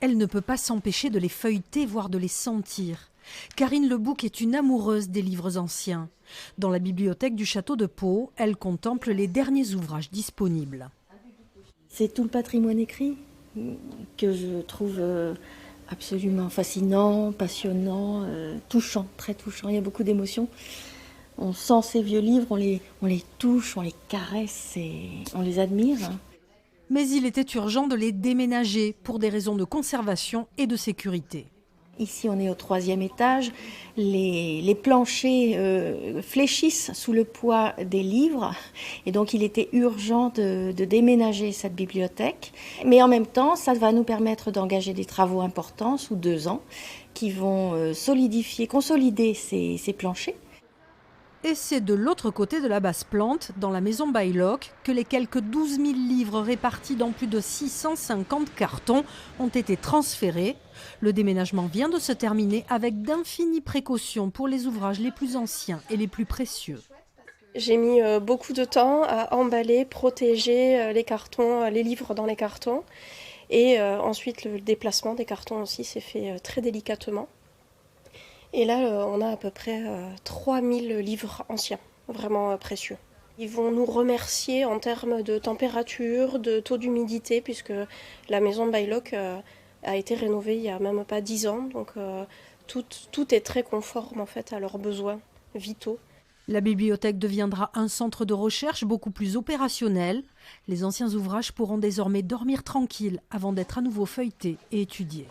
Elle ne peut pas s'empêcher de les feuilleter, voire de les sentir. Karine Lebouc est une amoureuse des livres anciens. Dans la bibliothèque du château de Pau, elle contemple les derniers ouvrages disponibles. C'est tout le patrimoine écrit que je trouve absolument fascinant, passionnant, touchant, très touchant. Il y a beaucoup d'émotions. On sent ces vieux livres, on les touche, on les caresse et on les admire. Mais il était urgent de les déménager pour des raisons de conservation et de sécurité. Ici, on est au 3e étage. Les planchers fléchissent sous le poids des livres. Et donc, il était urgent de déménager cette bibliothèque. Mais en même temps, ça va nous permettre d'engager des travaux importants sous 2 ans qui vont consolider ces planchers. Et c'est de l'autre côté de la Basse-Plante, dans la maison Baylock, que les quelques 12 000 livres répartis dans plus de 650 cartons ont été transférés. Le déménagement vient de se terminer avec d'infinies précautions pour les ouvrages les plus anciens et les plus précieux. J'ai mis beaucoup de temps à emballer, protéger les cartons, les livres dans les cartons. Et ensuite, le déplacement des cartons aussi s'est fait très délicatement. Et là, on a à peu près 3000 livres anciens, vraiment précieux. Ils vont nous remercier en termes de température, de taux d'humidité, puisque la maison de Baylock a été rénovée il n'y a même pas 10 ans. Donc tout est très conforme en fait à leurs besoins vitaux. La bibliothèque deviendra un centre de recherche beaucoup plus opérationnel. Les anciens ouvrages pourront désormais dormir tranquilles avant d'être à nouveau feuilletés et étudiés.